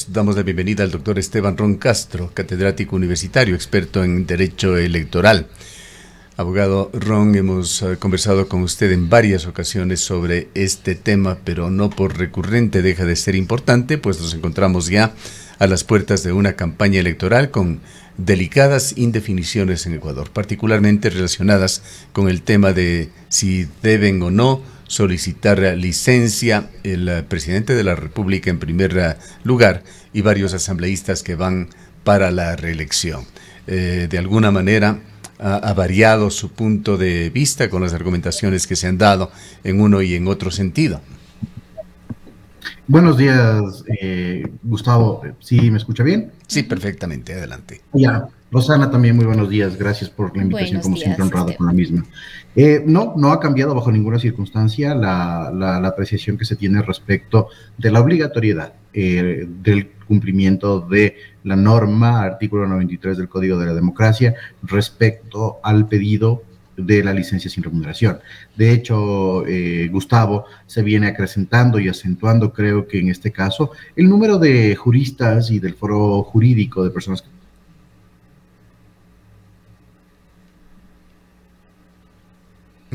nosotros damos la bienvenida al doctor Esteban Ron Castro, catedrático universitario, experto en Derecho Electoral. Abogado Ron, hemos conversado con usted en varias ocasiones sobre este tema, pero no por recurrente deja de ser importante, pues nos encontramos ya a las puertas de una campaña electoral con delicadas indefiniciones en Ecuador, particularmente relacionadas con el tema de si deben o no solicitar licencia el presidente de la República en primer lugar y varios asambleístas que van para la reelección. De alguna manera ha variado su punto de vista con las argumentaciones que se han dado en uno y en otro sentido. Buenos días, Gustavo. ¿Sí me escucha bien? Sí, perfectamente. Adelante. Ya, Rosana, también muy buenos días. Gracias por la invitación, como siempre, honrado con la misma. No ha cambiado bajo ninguna circunstancia la apreciación que se tiene respecto de la obligatoriedad del cumplimiento de la norma, artículo 93 del Código de la Democracia, respecto al pedido de la licencia sin remuneración. De hecho, Gustavo, se viene acrecentando y acentuando, creo que en este caso, el número de juristas y del foro jurídico de personas que...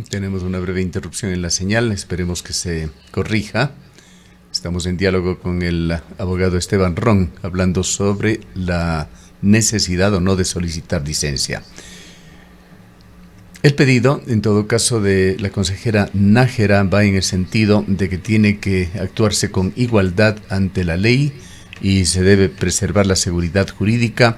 Tenemos una breve interrupción en la señal, esperemos que se corrija. Estamos en diálogo con el abogado Esteban Ron, hablando sobre la necesidad o no de solicitar licencia. El pedido, en todo caso, de la consejera Nájera va en el sentido de que tiene que actuarse con igualdad ante la ley y se debe preservar la seguridad jurídica,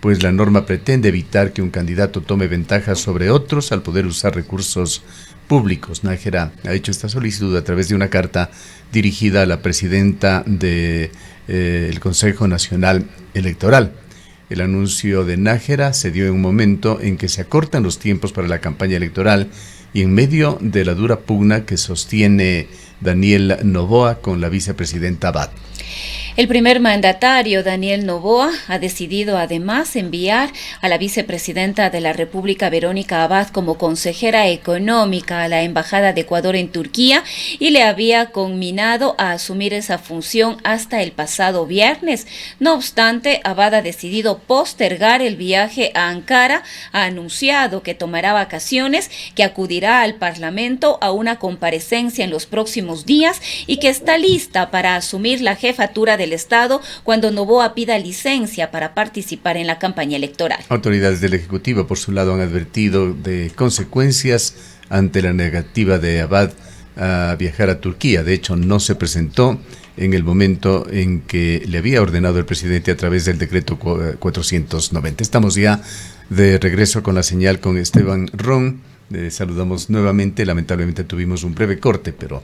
pues la norma pretende evitar que un candidato tome ventaja sobre otros al poder usar recursos públicos. Nájera ha hecho esta solicitud a través de una carta dirigida a la presidenta del Consejo Nacional Electoral. El anuncio de Nájera se dio en un momento en que se acortan los tiempos para la campaña electoral y en medio de la dura pugna que sostiene Daniel Noboa con la vicepresidenta Abad. El primer mandatario, Daniel Noboa, ha decidido además enviar a la vicepresidenta de la República, Verónica Abad, como consejera económica a la Embajada de Ecuador en Turquía y le había conminado a asumir esa función hasta el pasado viernes. No obstante, Abad ha decidido postergar el viaje a Ankara, ha anunciado que tomará vacaciones, que acudirá al Parlamento a una comparecencia en los próximos días y que está lista para asumir la jefatura del Estado cuando Noboa pida licencia para participar en la campaña electoral. Autoridades del Ejecutivo, por su lado, han advertido de consecuencias ante la negativa de Abad a viajar a Turquía. De hecho, no se presentó en el momento en que le había ordenado el presidente a través del decreto 490. Estamos ya de regreso con la señal con Esteban Ron. Saludamos nuevamente, lamentablemente tuvimos un breve corte, pero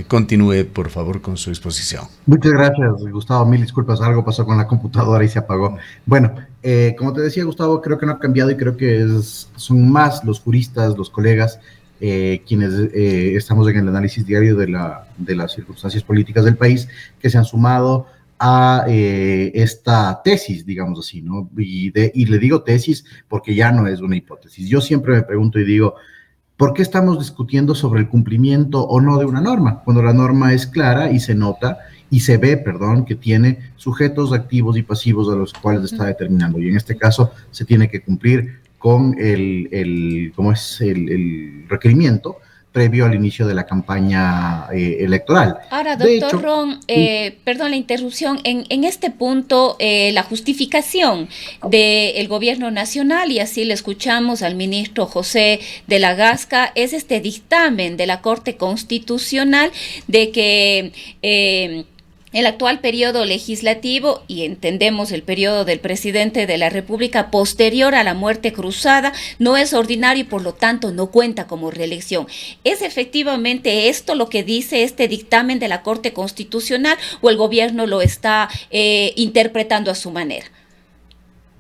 continúe por favor con su exposición. Muchas gracias, Gustavo, mil disculpas, algo pasó con la computadora y se apagó. Bueno, como te decía, Gustavo, creo que no ha cambiado y creo que son más los juristas, los colegas, quienes estamos en el análisis diario de las circunstancias políticas del país, que se han sumado a esta tesis, digamos así, ¿no? Y le digo tesis porque ya no es una hipótesis. Yo siempre me pregunto y digo, ¿por qué estamos discutiendo sobre el cumplimiento o no de una norma? Cuando la norma es clara y se nota y se ve, que tiene sujetos activos y pasivos a los cuales está determinando. Y en este caso se tiene que cumplir con el requerimiento previo al inicio de la campaña electoral. Ahora, doctor Ron, perdón la interrupción, en este punto la justificación del gobierno nacional, y así le escuchamos al ministro José de la Gasca, es este dictamen de la Corte Constitucional de que el actual periodo legislativo, y entendemos el periodo del presidente de la República posterior a la muerte cruzada, no es ordinario y por lo tanto no cuenta como reelección. ¿Es efectivamente esto lo que dice este dictamen de la Corte Constitucional o el gobierno lo está interpretando a su manera?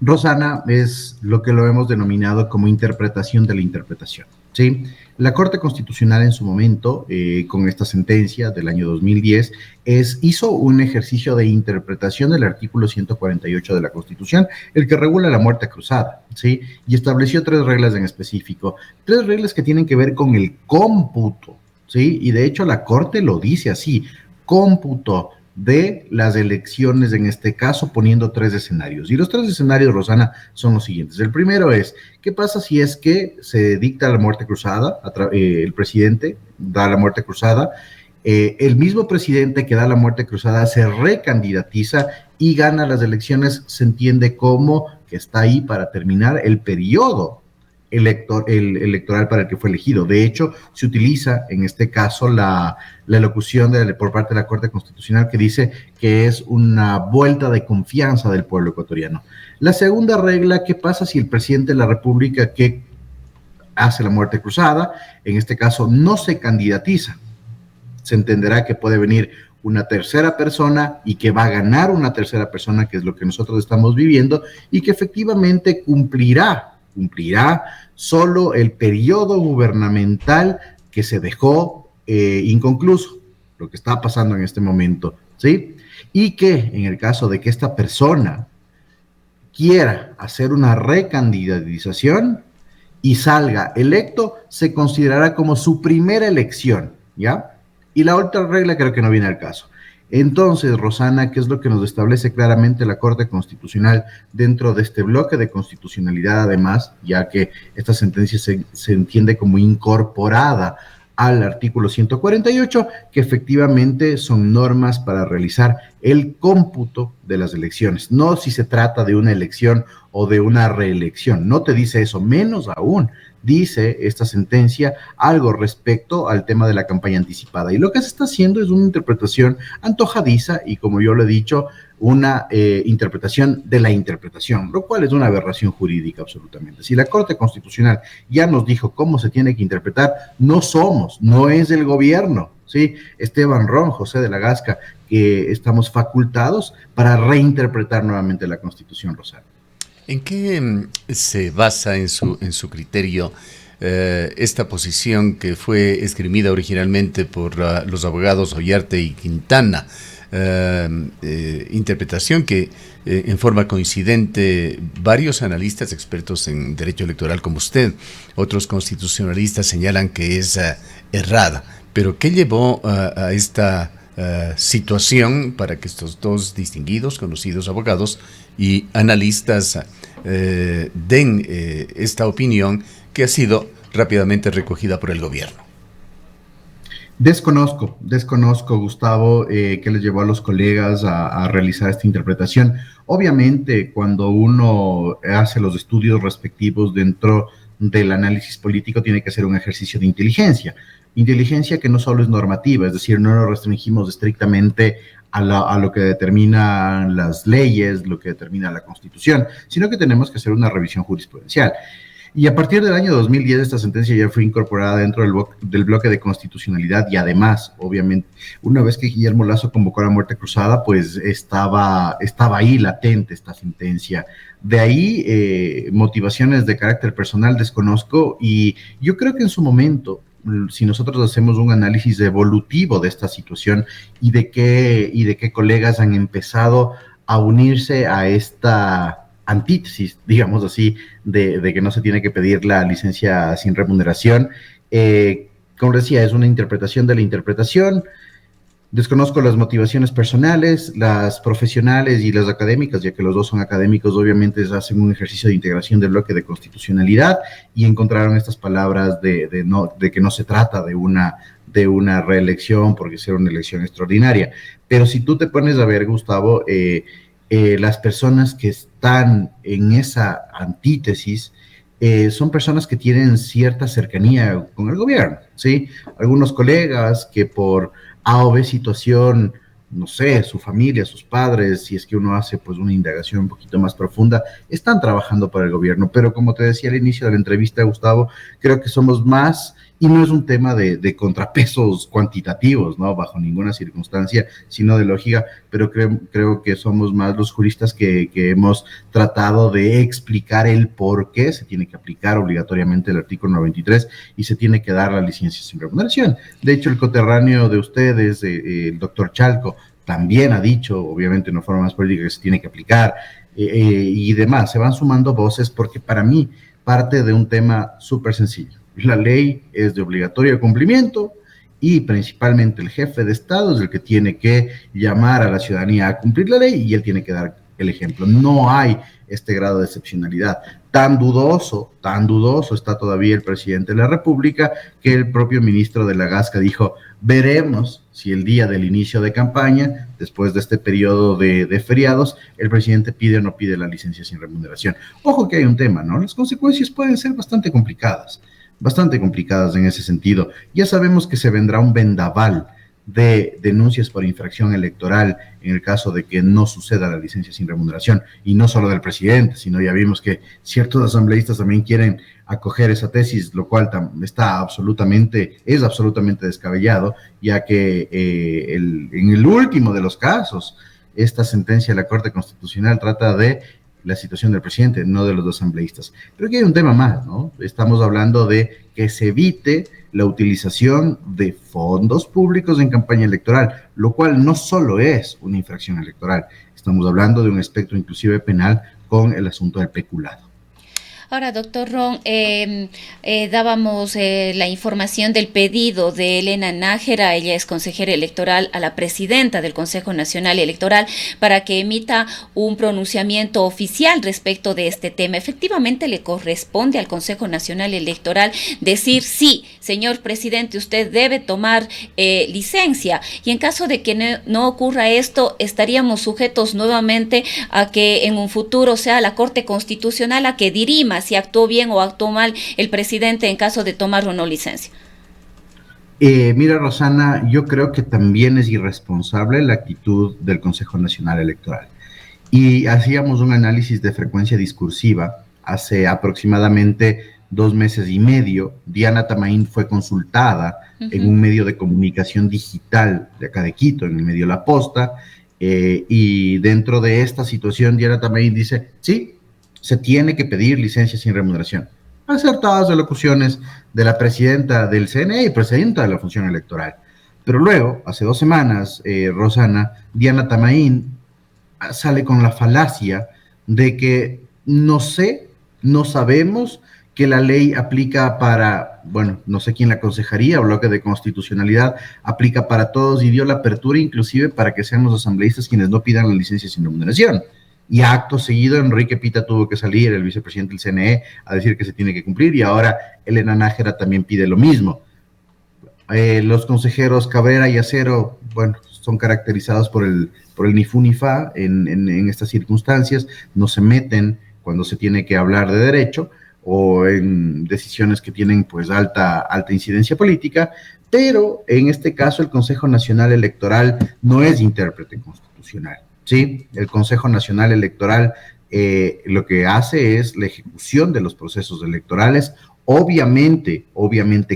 Rosana, es lo que lo hemos denominado como interpretación de la interpretación, ¿sí? La Corte Constitucional en su momento, con esta sentencia del año 2010, hizo un ejercicio de interpretación del artículo 148 de la Constitución, el que regula la muerte cruzada, ¿sí? Y estableció 3 reglas en específico, 3 reglas que tienen que ver con el cómputo, ¿sí? Y de hecho la Corte lo dice así, cómputo de las elecciones, en este caso, poniendo 3 escenarios. Y los 3 escenarios, Rosana, son los siguientes. El primero es, ¿qué pasa si es que se dicta la muerte cruzada? El presidente da la muerte cruzada, el mismo presidente que da la muerte cruzada se recandidatiza y gana las elecciones, se entiende como que está ahí para terminar el periodo electoral para el que fue elegido. De hecho, se utiliza en este caso la locución por parte de la Corte Constitucional que dice que es una vuelta de confianza del pueblo ecuatoriano. La segunda regla, ¿qué pasa si el presidente de la República que hace la muerte cruzada, en este caso no se candidatiza? Se entenderá que puede venir una tercera persona y que va a ganar una tercera persona, que es lo que nosotros estamos viviendo, y que efectivamente cumplirá solo el periodo gubernamental que se dejó inconcluso, lo que está pasando en este momento, ¿sí? Y que en el caso de que esta persona quiera hacer una recandidatización y salga electo, se considerará como su primera elección, ¿ya? Y la otra regla creo que no viene al caso. Entonces, Rosana, ¿qué es lo que nos establece claramente la Corte Constitucional dentro de este bloque de constitucionalidad, además, ya que esta sentencia se entiende como incorporada al artículo 148, que efectivamente son normas para realizar el cómputo de las elecciones, no si se trata de una elección o de una reelección, no te dice eso, menos aún dice esta sentencia algo respecto al tema de la campaña anticipada. Y lo que se está haciendo es una interpretación antojadiza y, como yo lo he dicho, una interpretación de la interpretación, lo cual es una aberración jurídica absolutamente. Si la Corte Constitucional ya nos dijo cómo se tiene que interpretar, no es el gobierno, ¿sí? Esteban Ron, José de la Gasca, que estamos facultados para reinterpretar nuevamente la Constitución, Rosario. ¿En qué se basa en su criterio esta posición que fue esgrimida originalmente por los abogados Ollarte y Quintana? Interpretación que en forma coincidente varios analistas expertos en derecho electoral como usted, otros constitucionalistas señalan que es errada. Pero ¿qué llevó a esta situación para que estos dos distinguidos, conocidos abogados y analistas den esta opinión que ha sido rápidamente recogida por el gobierno? Desconozco, Gustavo, qué les llevó a los colegas a realizar esta interpretación. Obviamente, cuando uno hace los estudios respectivos dentro del análisis político, tiene que hacer un ejercicio de inteligencia que no solo es normativa, es decir, no nos restringimos estrictamente a lo que determinan las leyes, lo que determina la Constitución, sino que tenemos que hacer una revisión jurisprudencial. Y a partir del año 2010 esta sentencia ya fue incorporada dentro del bloque de constitucionalidad y además, obviamente, una vez que Guillermo Lasso convocó a la muerte cruzada, pues estaba ahí latente esta sentencia. De ahí, motivaciones de carácter personal desconozco y yo creo que en su momento, si nosotros hacemos un análisis evolutivo de esta situación y de qué colegas han empezado a unirse a esta antítesis, digamos así, de que no se tiene que pedir la licencia sin remuneración. Como decía, es una interpretación de la interpretación. Desconozco las motivaciones personales, las profesionales y las académicas, ya que los dos son académicos, obviamente hacen un ejercicio de integración del bloque de constitucionalidad y encontraron estas palabras de que no se trata de una reelección porque será una elección extraordinaria. Pero si tú te pones a ver, Gustavo, las personas que están en esa antítesis son personas que tienen cierta cercanía con el gobierno, ¿sí? Algunos colegas que por A o B situación, no sé, su familia, sus padres, si es que uno hace pues una indagación un poquito más profunda, están trabajando para el gobierno, pero como te decía al inicio de la entrevista, Gustavo, creo que somos más, y no es un tema de contrapesos cuantitativos, ¿no? Bajo ninguna circunstancia, sino de lógica, pero creo que somos más los juristas que hemos tratado de explicar el por qué se tiene que aplicar obligatoriamente el artículo 93 y se tiene que dar la licencia sin remuneración. De hecho, el coterráneo de ustedes, el doctor Chalco, también ha dicho, obviamente no forma más política, que se tiene que aplicar y demás. Se van sumando voces porque para mí parte de un tema súper sencillo. La ley es de obligatorio cumplimiento y principalmente el jefe de Estado es el que tiene que llamar a la ciudadanía a cumplir la ley y él tiene que dar el ejemplo. No hay este grado de excepcionalidad. Tan dudoso está todavía el presidente de la República que el propio ministro de la Gasca dijo, veremos si el día del inicio de campaña, después de este periodo de feriados, el presidente pide o no pide la licencia sin remuneración. Ojo que hay un tema, ¿no? Las consecuencias pueden ser bastante complicadas en ese sentido. Ya sabemos que se vendrá un vendaval de denuncias por infracción electoral en el caso de que no suceda la licencia sin remuneración, y no solo del presidente, sino ya vimos que ciertos asambleístas también quieren acoger esa tesis, lo cual es absolutamente descabellado, ya que en el último de los casos, esta sentencia de la Corte Constitucional trata de la situación del presidente, no de los asambleístas. Pero aquí hay un tema más, ¿no? Estamos hablando de que se evite la utilización de fondos públicos en campaña electoral, lo cual no solo es una infracción electoral, estamos hablando de un aspecto inclusive penal con el asunto del peculado. Ahora, doctor Ron, dábamos la información del pedido de Elena Nájera, ella es consejera electoral, a la presidenta del Consejo Nacional Electoral para que emita un pronunciamiento oficial respecto de este tema. Efectivamente, le corresponde al Consejo Nacional Electoral decir, sí, señor presidente, usted debe tomar licencia, y en caso de que no ocurra esto, estaríamos sujetos nuevamente a que en un futuro sea la Corte Constitucional la que dirima si actuó bien o actuó mal el presidente en caso de tomar o no licencia. Mira, Rosana, yo creo que también es irresponsable la actitud del Consejo Nacional Electoral. Y hacíamos un análisis de frecuencia discursiva hace aproximadamente 2 meses y medio. Diana Tamaín fue consultada en un medio de comunicación digital de acá de Quito, en el medio La Posta, y dentro de esta situación Diana Tamaín dice, sí, se tiene que pedir licencia sin remuneración. Acertadas alocuciones de la presidenta del CNE y presidenta de la función electoral. Pero luego, hace 2 semanas, Rosana, Diana Tamaín sale con la falacia de que no sabemos que la ley aplica para, bueno, no sé quién la aconsejaría, o bloque de constitucionalidad, aplica para todos, y dio la apertura inclusive para que sean los asambleístas quienes no pidan la licencia sin remuneración. Y acto seguido Enrique Pita tuvo que salir, el vicepresidente del CNE, a decir que se tiene que cumplir, y ahora Elena Nájera también pide lo mismo. Los consejeros Cabrera y Acero, bueno, son caracterizados por el ni fu ni fa en estas circunstancias, no se meten cuando se tiene que hablar de derecho o en decisiones que tienen pues alta incidencia política, pero en este caso el Consejo Nacional Electoral no es intérprete constitucional. Sí, el Consejo Nacional Electoral lo que hace es la ejecución de los procesos electorales, obviamente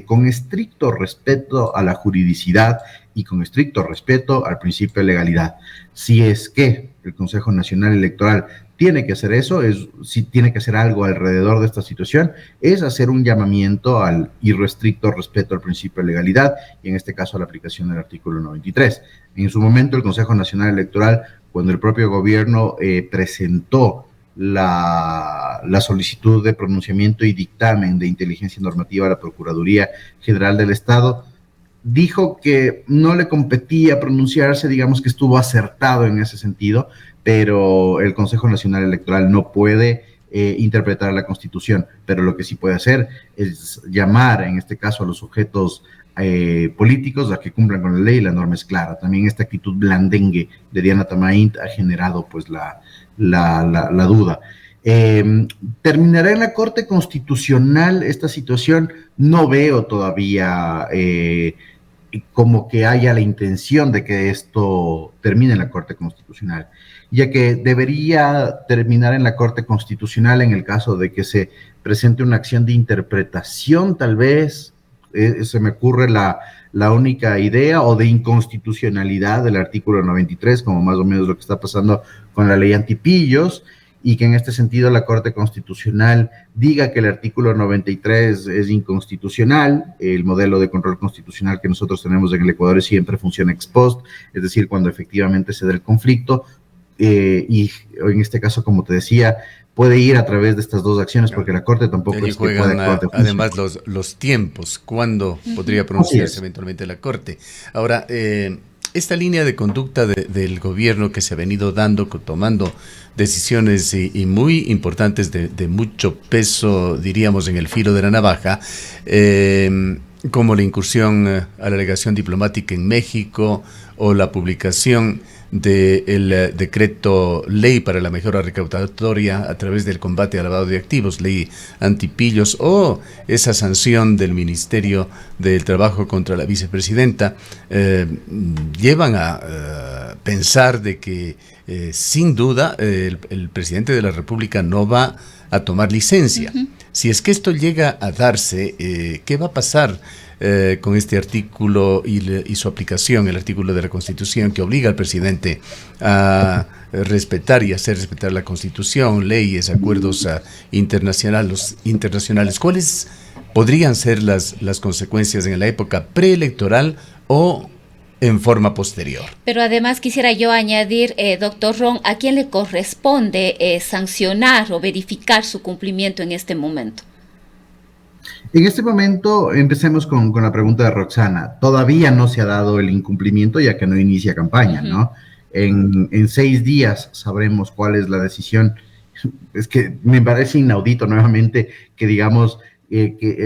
con estricto respeto a la juridicidad y con estricto respeto al principio de legalidad. Si es que el Consejo Nacional Electoral tiene que hacer eso, si tiene que hacer algo alrededor de esta situación, es hacer un llamamiento al irrestricto respeto al principio de legalidad, y en este caso a la aplicación del artículo 93. En su momento el Consejo Nacional Electoral, cuando el propio gobierno presentó la solicitud de pronunciamiento y dictamen de inteligencia normativa a la Procuraduría General del Estado, dijo que no le competía pronunciarse, digamos que estuvo acertado en ese sentido, pero el Consejo Nacional Electoral no puede interpretar la Constitución, pero lo que sí puede hacer es llamar, en este caso, a los sujetos políticos a que cumplan con la ley. La norma es clara. También esta actitud blandengue de Diana Tamaín ha generado pues la duda. ¿Terminará en la Corte Constitucional esta situación? No veo todavía como que haya la intención de que esto termine en la Corte Constitucional, ya que debería terminar en la Corte Constitucional en el caso de que se presente una acción de interpretación, tal vez, se me ocurre la única idea, o de inconstitucionalidad del artículo 93, como más o menos lo que está pasando con la ley antipillos, y que en este sentido la Corte Constitucional diga que el artículo 93 es inconstitucional. El modelo de control constitucional que nosotros tenemos en el Ecuador siempre funciona ex post, es decir, cuando efectivamente se da el conflicto, y en este caso, como te decía, puede ir a través de estas dos acciones, porque la Corte tampoco es que puede actuar de oficio. Además, los tiempos, ¿cuándo podría pronunciarse eventualmente la Corte? Ahora, esta línea de conducta del gobierno que se ha venido tomando decisiones y muy importantes de mucho peso, diríamos, en el filo de la navaja, como la incursión a la delegación diplomática en México o la publicación del decreto ley para la mejora recaudatoria a través del combate al lavado de activos, ley antipillos, o esa sanción del Ministerio del Trabajo contra la vicepresidenta, llevan a pensar de que sin duda el presidente de la República no va a tomar licencia. Si es que esto llega a darse, ¿qué va a pasar con este artículo y su aplicación, el artículo de la Constitución que obliga al presidente a respetar y hacer respetar la Constitución, leyes, acuerdos internacionales? ¿Cuáles podrían ser las consecuencias en la época preelectoral o en forma posterior? Pero además quisiera yo añadir, doctor Ron, ¿a quién le corresponde sancionar o verificar su cumplimiento en este momento? En este momento, empecemos con la pregunta de Roxana. Todavía no se ha dado el incumplimiento, ya que no inicia campaña, ¿no? En 6 días sabremos cuál es la decisión. Es que me parece inaudito nuevamente que digamos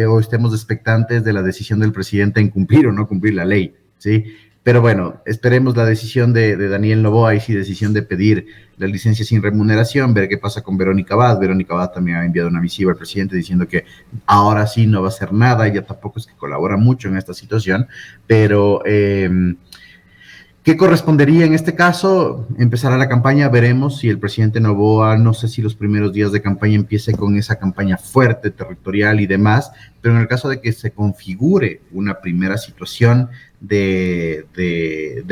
o estemos expectantes de la decisión del presidente en cumplir o no cumplir la ley, ¿sí? Pero bueno, esperemos la decisión de Daniel Noboa y sí, decisión de pedir la licencia sin remuneración, ver qué pasa con Verónica Abad. Verónica Abad también ha enviado una misiva al presidente diciendo que ahora sí no va a hacer nada. Ella tampoco es que colabora mucho en esta situación, pero ¿qué correspondería en este caso? Empezará la campaña, veremos si el presidente Noboa, no sé si los primeros días de campaña empiece con esa campaña fuerte, territorial y demás, pero en el caso de que se configure una primera situación de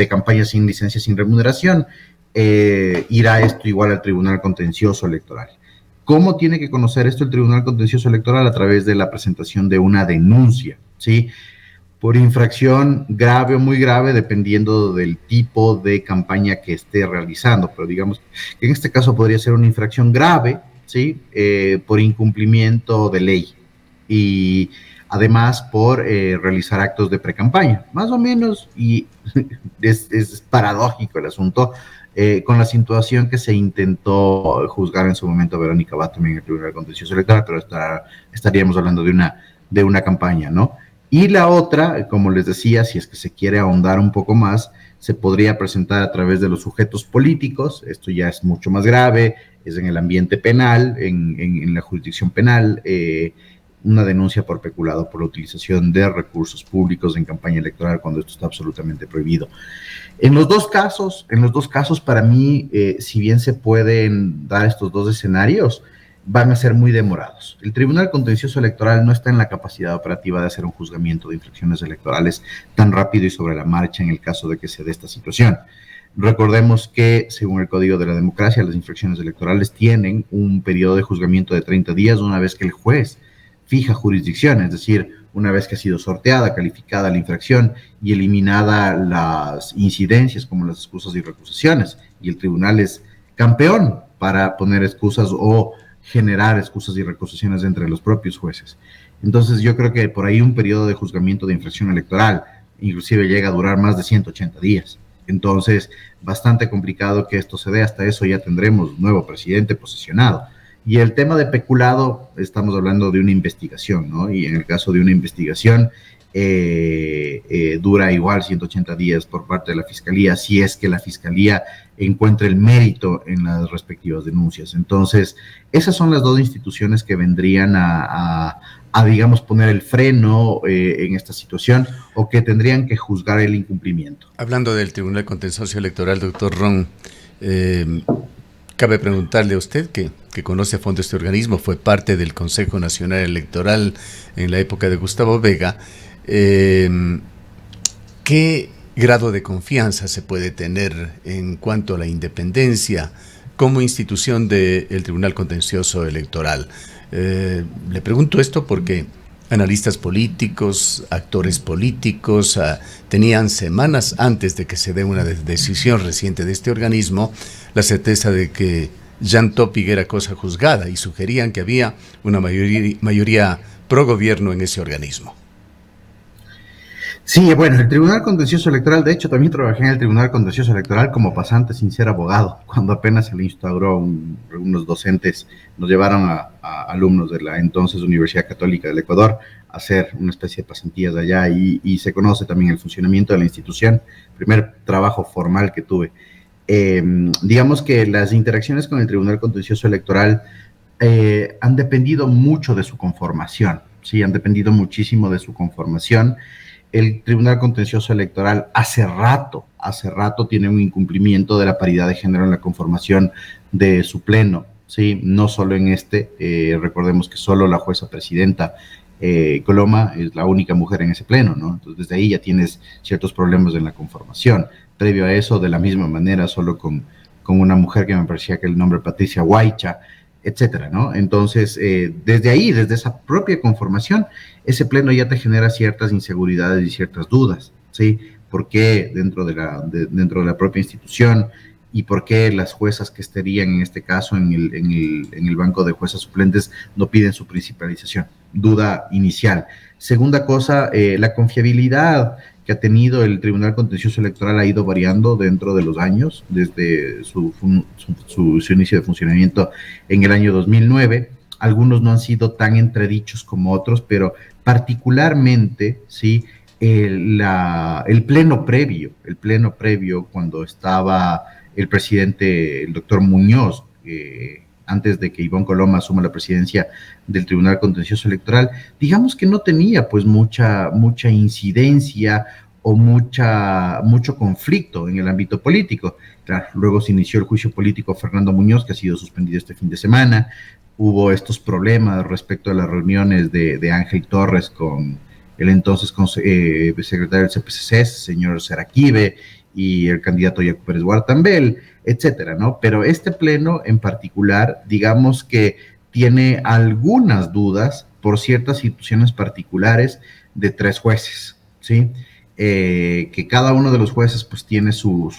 campaña sin licencia, sin remuneración, irá esto igual al Tribunal Contencioso Electoral. ¿Cómo tiene que conocer esto el Tribunal Contencioso Electoral? A través de la presentación de una denuncia, ¿sí? Por infracción grave o muy grave, dependiendo del tipo de campaña que esté realizando, pero digamos que en este caso podría ser una infracción grave, ¿sí? Por incumplimiento de ley y además por realizar actos de precampaña, más o menos, y es paradójico el asunto, con la situación que se intentó juzgar en su momento Verónica Abad también en el Tribunal Contencioso Electoral, pero estaríamos hablando de una campaña, ¿no? Y la otra, como les decía, si es que se quiere ahondar un poco más, se podría presentar a través de los sujetos políticos. Esto ya es mucho más grave, es en el ambiente penal, en la jurisdicción penal, una denuncia por peculado por la utilización de recursos públicos en campaña electoral cuando esto está absolutamente prohibido. En los dos casos para mí, si bien se pueden dar estos dos escenarios, van a ser muy demorados. El Tribunal Contencioso Electoral no está en la capacidad operativa de hacer un juzgamiento de infracciones electorales tan rápido y sobre la marcha en el caso de que se dé esta situación. Recordemos que, según el Código de la Democracia, las infracciones electorales tienen un periodo de juzgamiento de 30 días una vez que el juez fija jurisdicción, es decir, una vez que ha sido sorteada, calificada la infracción y eliminada las incidencias como las excusas y recusaciones, y el tribunal es campeón para poner excusas o generar excusas y recusaciones entre los propios jueces. Entonces yo creo que por ahí un periodo de juzgamiento de infracción electoral inclusive llega a durar más de 180 días. Entonces, bastante complicado que esto se dé. Hasta eso ya tendremos nuevo presidente posesionado. Y el tema de peculado, estamos hablando de una investigación, ¿no? Y en el caso de una investigación, dura igual 180 días por parte de la Fiscalía, si es que la Fiscalía encuentra el mérito en las respectivas denuncias. Entonces, esas son las dos instituciones que vendrían a digamos, poner el freno en esta situación o que tendrían que juzgar el incumplimiento. Hablando del Tribunal Contencioso Electoral, doctor Ron, cabe preguntarle a usted, que conoce a fondo este organismo, fue parte del Consejo Nacional Electoral en la época de Gustavo Vega, ¿qué grado de confianza se puede tener en cuanto a la independencia como institución del Tribunal Contencioso Electoral? Le pregunto esto porque analistas políticos, actores políticos, tenían semanas antes de que se dé una decisión reciente de este organismo la certeza de que Jan Topic era cosa juzgada y sugerían que había una mayoría pro gobierno en ese organismo. Sí, bueno, el Tribunal Contencioso Electoral, de hecho, también trabajé en el Tribunal Contencioso Electoral como pasante sin ser abogado, cuando apenas se le instauró unos docentes, nos llevaron a alumnos de la entonces Universidad Católica del Ecuador a hacer una especie de pasantías allá y se conoce también el funcionamiento de la institución, primer trabajo formal que tuve. Digamos que las interacciones con el Tribunal Contencioso Electoral han dependido mucho de su conformación, sí, han dependido muchísimo de su conformación. El Tribunal Contencioso Electoral hace rato tiene un incumplimiento de la paridad de género en la conformación de su pleno, ¿sí? No solo en recordemos que solo la jueza presidenta Coloma es la única mujer en ese pleno, ¿no? Entonces desde ahí ya tienes ciertos problemas en la conformación. Previo a eso, de la misma manera, solo con una mujer que me parecía que el nombre Patricia Guaycha, etcétera, ¿no? Entonces, desde ahí, desde esa propia conformación, ese pleno ya te genera ciertas inseguridades y ciertas dudas, ¿sí? ¿Por qué dentro de la propia institución y por qué las juezas que estarían en este caso en el banco de juezas suplentes no piden su principalización? Duda inicial. Segunda cosa, la confiabilidad que ha tenido el Tribunal Contencioso Electoral ha ido variando dentro de los años, desde su inicio de funcionamiento en el año 2009. Algunos no han sido tan entredichos como otros, pero particularmente, ¿sí? El pleno previo, cuando estaba el presidente, el doctor Muñoz, antes de que Ivonne Coloma asuma la presidencia del Tribunal Contencioso Electoral, digamos que no tenía pues mucha incidencia o mucho conflicto en el ámbito político. Claro, luego se inició el juicio político a Fernando Muñoz, que ha sido suspendido este fin de semana. Hubo estos problemas respecto a las reuniones de Ángel Torres con el entonces secretario del CPCC, señor Seraquibe, y el candidato Jaco Pérez Guartambel, etcétera, ¿no? Pero este pleno en particular, digamos que tiene algunas dudas por ciertas situaciones particulares de 3 jueces, ¿sí? Que cada uno de los jueces pues tiene su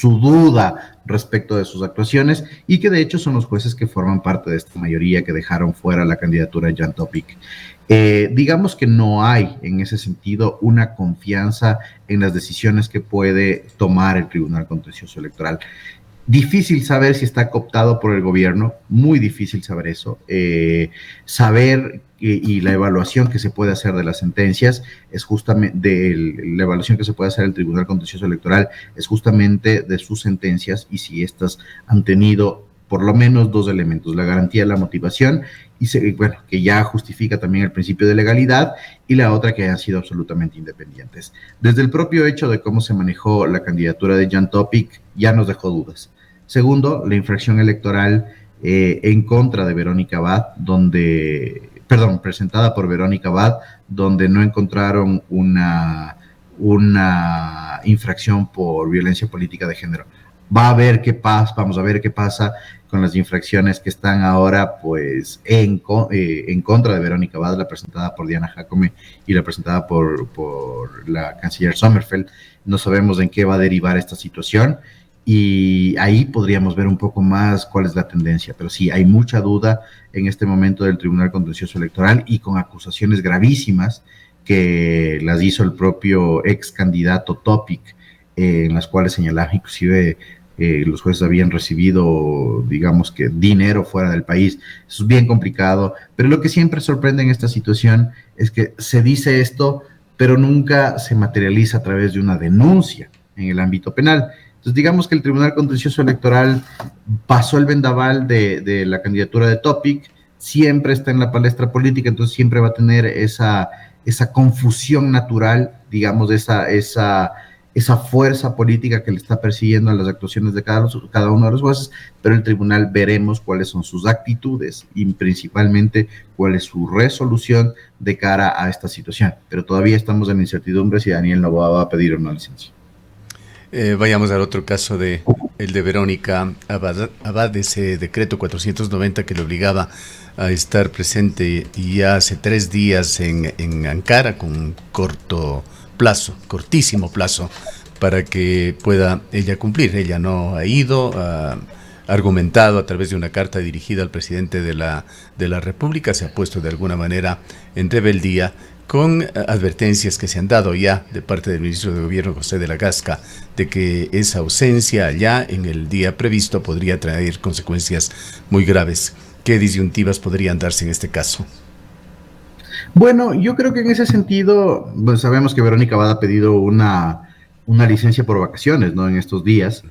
duda respecto de sus actuaciones y que de hecho son los jueces que forman parte de esta mayoría que dejaron fuera la candidatura de Jan Topic. Digamos que no hay en ese sentido una confianza en las decisiones que puede tomar el Tribunal Contencioso Electoral. Difícil saber si está cooptado por el gobierno, muy difícil saber eso. Saber y la evaluación que se puede hacer de las sentencias es justamente, la evaluación que se puede hacer del Tribunal Contencioso Electoral es justamente de sus sentencias y si estas han tenido por lo menos 2 elementos, la garantía de la motivación y que ya justifica también el principio de legalidad y la otra que han sido absolutamente independientes. Desde el propio hecho de cómo se manejó la candidatura de Jan Topic ya nos dejó dudas. Segundo, la infracción electoral en contra de Verónica Abad, presentada por Verónica Abad, donde no encontraron una infracción por violencia política de género. Vamos a ver qué pasa con las infracciones que están ahora pues en contra de Verónica Abad, la presentada por Diana Jacome y la presentada por la canciller Sommerfeld. No sabemos en qué va a derivar esta situación y ahí podríamos ver un poco más cuál es la tendencia, pero sí, hay mucha duda en este momento del Tribunal Contencioso Electoral y con acusaciones gravísimas que las hizo el propio ex candidato Topic, en las cuales señalaba inclusive los jueces habían recibido, digamos que dinero fuera del país. Eso es bien complicado, pero lo que siempre sorprende en esta situación es que se dice esto, pero nunca se materializa a través de una denuncia en el ámbito penal. Entonces, digamos que el Tribunal Contencioso Electoral pasó el vendaval de la candidatura de Topic, siempre está en la palestra política, entonces siempre va a tener esa confusión natural, digamos, esa fuerza política que le está persiguiendo a las actuaciones de cada uno de los jueces, pero el tribunal veremos cuáles son sus actitudes y principalmente cuál es su resolución de cara a esta situación. Pero todavía estamos en incertidumbre si Daniel Noboa va a pedir o no licencia. Vayamos al otro caso el de Verónica Abad, ese decreto 490 que le obligaba a estar presente ya hace 3 días en Ankara con un corto plazo, cortísimo plazo, para que pueda ella cumplir. Ella no ha ido, ha argumentado a través de una carta dirigida al presidente de la República, se ha puesto de alguna manera en rebeldía con advertencias que se han dado ya de parte del ministro de Gobierno, José de la Gasca, de que esa ausencia allá en el día previsto podría traer consecuencias muy graves. ¿Qué disyuntivas podrían darse en este caso? Bueno, yo creo que en ese sentido, pues sabemos que Verónica Abad ha pedido una licencia por vacaciones, ¿no? En estos días.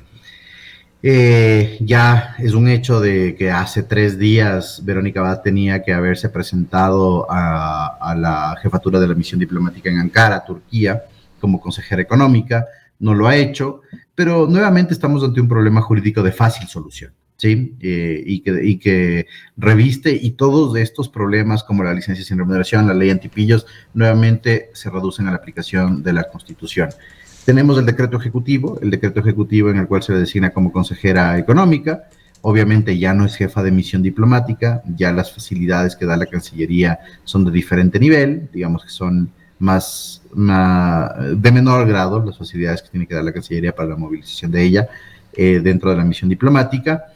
Ya es un hecho de que hace 3 días Verónica Abad tenía que haberse presentado a la jefatura de la misión diplomática en Ankara, Turquía, como consejera económica. No lo ha hecho, pero nuevamente estamos ante un problema jurídico de fácil solución, ¿sí? Y que reviste, y todos estos problemas como la licencia sin remuneración, la ley antipillos, nuevamente se reducen a la aplicación de la Constitución. Tenemos el decreto ejecutivo en el cual se le designa como consejera económica. Obviamente ya no es jefa de misión diplomática, ya las facilidades que da la Cancillería son de diferente nivel, digamos que son de menor grado las facilidades que tiene que dar la Cancillería para la movilización de ella dentro de la misión diplomática.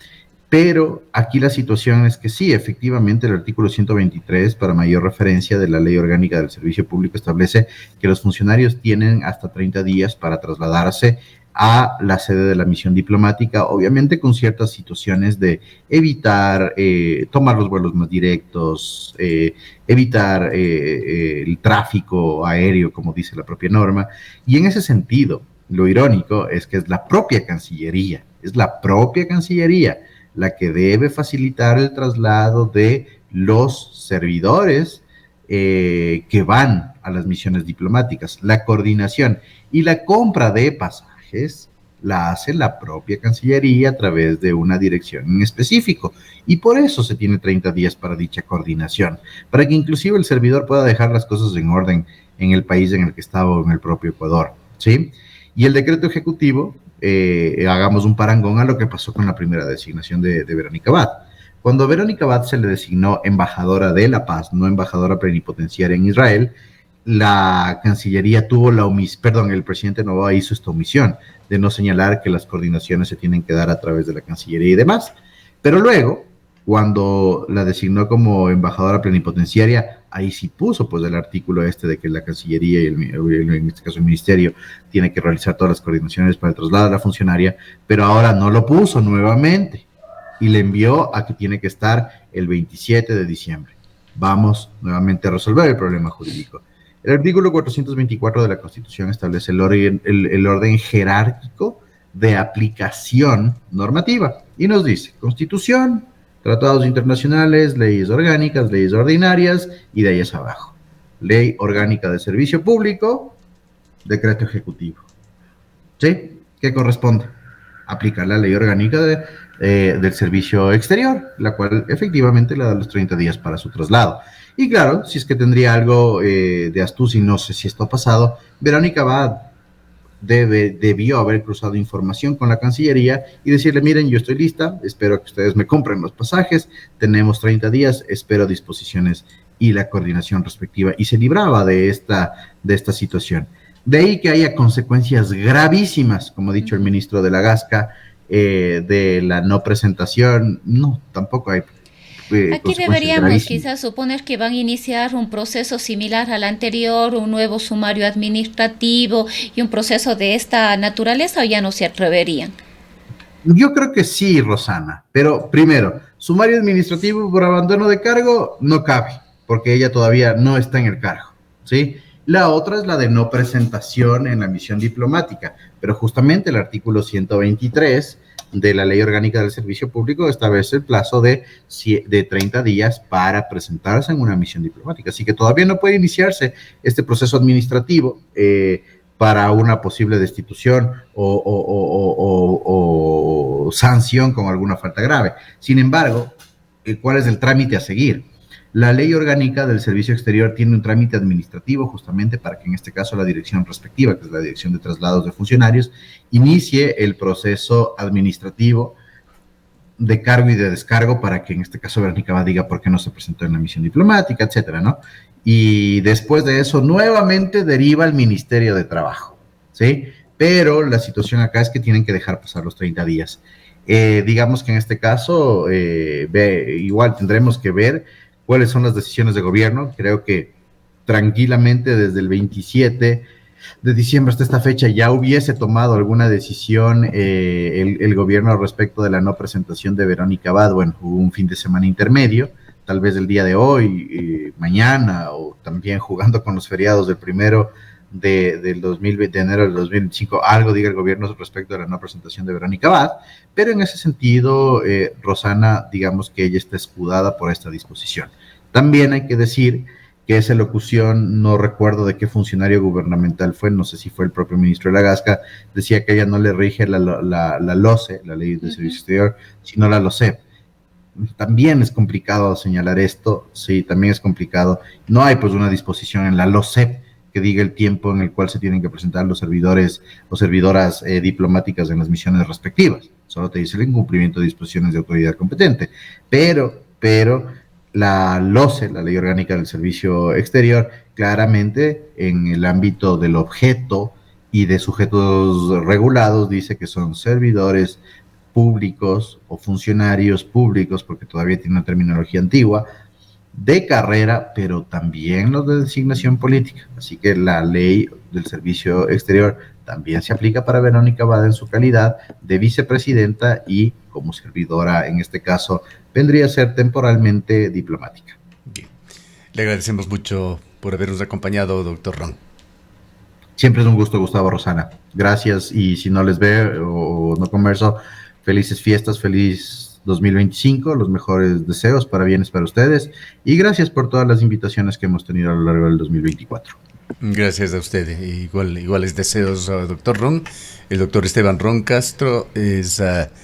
Pero aquí la situación es que sí, efectivamente, el artículo 123, para mayor referencia de la Ley Orgánica del Servicio Público, establece que los funcionarios tienen hasta 30 días para trasladarse a la sede de la misión diplomática, obviamente con ciertas situaciones de evitar tomar los vuelos más directos, evitar el tráfico aéreo, como dice la propia norma. Y en ese sentido, lo irónico es que es la propia Cancillería la que debe facilitar el traslado de los servidores que van a las misiones diplomáticas. La coordinación y la compra de pasajes la hace la propia Cancillería a través de una dirección en específico, y por eso se tiene 30 días para dicha coordinación, para que inclusive el servidor pueda dejar las cosas en orden en el país en el que está o en el propio Ecuador, ¿sí? Y el decreto ejecutivo, hagamos un parangón a lo que pasó con la primera designación de Verónica Abad. Cuando a Verónica Abad se le designó embajadora de la paz, no embajadora plenipotenciaria en Israel, la Cancillería tuvo el presidente Noboa hizo esta omisión de no señalar que las coordinaciones se tienen que dar a través de la Cancillería y demás. Pero luego, cuando la designó como embajadora plenipotenciaria, ahí sí puso pues el artículo de que la Cancillería y en este caso el Ministerio tiene que realizar todas las coordinaciones para el traslado de la funcionaria, pero ahora no lo puso nuevamente y le envió a que tiene que estar el 27 de diciembre. Vamos nuevamente a resolver el problema jurídico. El artículo 424 de la Constitución establece el orden jerárquico de aplicación normativa y nos dice: Constitución, tratados internacionales, leyes orgánicas, leyes ordinarias y de ahí hacia abajo. Ley orgánica de servicio público, decreto ejecutivo. ¿Sí? ¿Qué corresponde? Aplicar la ley orgánica del servicio exterior, la cual efectivamente le da los 30 días para su traslado. Y claro, si es que tendría algo de astucia, y no sé si esto ha pasado, Verónica Abad debió haber cruzado información con la Cancillería y decirle: miren, yo estoy lista, espero que ustedes me compren los pasajes, tenemos 30 días, espero disposiciones y la coordinación respectiva, y se libraba de esta situación. De ahí que haya consecuencias gravísimas, como ha dicho el ministro de la Gasca, de la no presentación. No, tampoco hay. Aquí deberíamos quizás suponer que van a iniciar un proceso similar al anterior, un nuevo sumario administrativo y un proceso de esta naturaleza, ¿o ya no se atreverían? Yo creo que sí, Rosana, pero primero, sumario administrativo por abandono de cargo no cabe, porque ella todavía no está en el cargo, ¿sí? La otra es la de no presentación en la misión diplomática, pero justamente el artículo 123 de la Ley Orgánica del Servicio Público establece el plazo de 30 días para presentarse en una misión diplomática. Así que todavía no puede iniciarse este proceso administrativo para una posible destitución o sanción con alguna falta grave. Sin embargo, ¿cuál es el trámite a seguir? La Ley Orgánica del Servicio Exterior tiene un trámite administrativo justamente para que en este caso la dirección respectiva, que es la Dirección de Traslados de Funcionarios, inicie el proceso administrativo de cargo y de descargo para que en este caso Verónica Abad diga por qué no se presentó en la misión diplomática, etcétera, ¿no? y después de eso nuevamente deriva al Ministerio de Trabajo, ¿sí? Pero la situación acá es que tienen que dejar pasar los 30 días. Digamos que en este caso, igual tendremos que ver cuáles son las decisiones de gobierno. Creo que tranquilamente desde el 27 de diciembre hasta esta fecha ya hubiese tomado alguna decisión el gobierno respecto de la no presentación de Verónica Abad. Bueno, hubo un fin de semana intermedio, tal vez el día de hoy, mañana, o también jugando con los feriados del primero del 2020, de enero del 2025, algo diga el gobierno respecto de la no presentación de Verónica Abad, pero en ese sentido, Rosana, digamos que ella está escudada por esta disposición. También hay que decir que esa locución, no recuerdo de qué funcionario gubernamental fue, no sé si fue el propio ministro de la Gasca, decía que ella no le rige la LOCE, la Ley de Servicio Exterior, sino la LOCEP. También es complicado señalar esto, sí, también es complicado. No hay pues una disposición en la LOCEP que diga el tiempo en el cual se tienen que presentar los servidores o servidoras diplomáticas en las misiones respectivas. Solo te dice el incumplimiento de disposiciones de autoridad competente. Pero la LOCE, la Ley Orgánica del Servicio Exterior, claramente en el ámbito del objeto y de sujetos regulados dice que son servidores públicos o funcionarios públicos, porque todavía tiene una terminología antigua, de carrera, pero también los de designación política. Así que la ley del servicio exterior también se aplica para Verónica Abad en su calidad de vicepresidenta y como servidora, en este caso, vendría a ser temporalmente diplomática. Bien. Le agradecemos mucho por habernos acompañado, doctor Ron. Siempre es un gusto, Gustavo, Rosana. Gracias, y si no les veo o no converso, felices fiestas, feliz 2025, los mejores deseos, bienes para ustedes, y gracias por todas las invitaciones que hemos tenido a lo largo del 2024. Gracias a usted. Iguales deseos, doctor Ron. El doctor Esteban Ron Castro es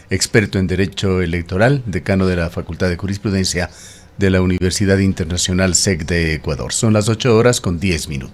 experto en Derecho Electoral, decano de la Facultad de Jurisprudencia de la Universidad Internacional SEC de Ecuador. Son las 8:10 PM.